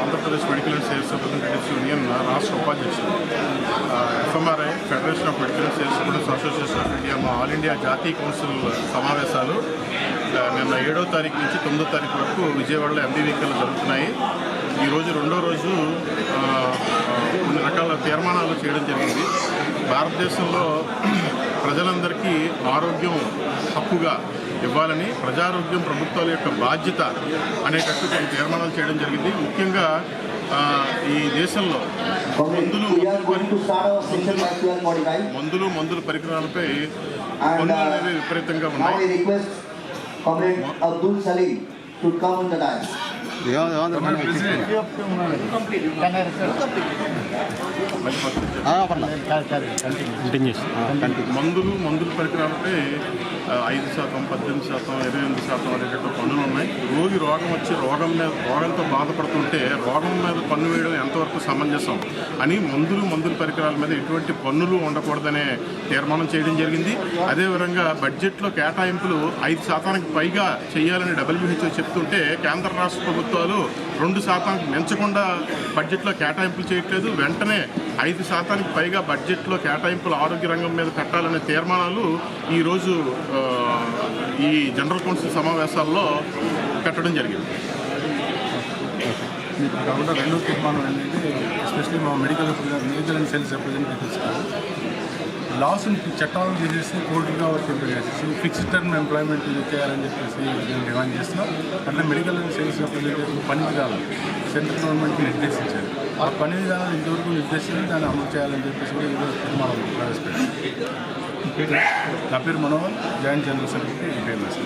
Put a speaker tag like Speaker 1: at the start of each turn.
Speaker 1: Andhra Pradesh medical and sales representatives union రాష్ట్ర ఉపాధ్యక్షుడు. FMRI federation of medical and sales representatives association of India మా all India జాతీయ council సమావేశాలు నిన్న 7వ తారీఖు నుంచి 9వ తారీఖు వరకు విజయవాడలో MBVKలో జరుగుతున్నాయి. ఈరోజు రెండో రోజు కొన్ని రకాల తీర్మానాలు చేయడం జరిగింది. భారతదేశంలో ప్రజలందరికీ ఆరోగ్యం హక్కుగా ఇవ్వాలని, ప్రజారోగ్యం ప్రభుత్వాల యొక్క బాధ్యత అనేటట్టు కొన్ని తీర్మానాలు చేయడం జరిగింది. ముఖ్యంగా ఈ దేశంలో మందులు పరికరాలపై పన్నులు అనేవి విపరీతంగా ఉన్నాయి. మందులు పరికరాలపై 5%, 18%, 28% అనేటట్టు పన్నులు ఉన్నాయి. రోగం వచ్చి రోగంతో బాధపడుతుంటే రోగం మీద పన్ను వేయడం ఎంతవరకు సమంజసం అని మందుల పరికరాల మీద ఎటువంటి పన్నులు ఉండకూడదనే తీర్మానం చేయడం జరిగింది. అదేవిధంగా బడ్జెట్లో కేటాయింపులు 5% పైగా చేయాలని WHO చెప్తుంటే కేంద్ర రాష్ట్ర ప్రభుత్వాలు 2% మించకుండా బడ్జెట్లో కేటాయింపులు చేయట్లేదు. వెంటనే 5% పైగా బడ్జెట్లో కేటాయింపులు ఆరోగ్య రంగం మీద పెట్టాలనే తీర్మానాలు ఈరోజు ఈ జనరల్ కౌన్సిల్ సమావేశాల్లో పెట్టడం జరిగింది.
Speaker 2: కాకుండా రెండో తీర్మానం అనేది ఎస్పెషల్లీ మా మెడికల్ అండ్ సేల్స్ రిప్రజెంటేటివ్స్ లాస్ని చట్టాలను తీసేసి కోర్టుగా వర్తింపజేసేసి ఫిక్స్డ్ టర్మ్ ఎంప్లాయ్మెంట్ చేయాలని చెప్పేసి మేము డిమాండ్ చేస్తున్నాం. అట్లా మెడికల్ అండ్ సేల్స్ రిప్రజెంటేటివ్ పని విధానం సెంట్రల్ గవర్నమెంట్కి నిర్దేశించారు. ఆ పని విధానాలు ఇంతవరకు నిర్దేశించి దాన్ని అమలు చేయాలని చెప్పేసి కూడా ఈరోజు తీర్మానం ప్రవేశపెట్టారు. నా పేరు Manohar, joint general secretary famous.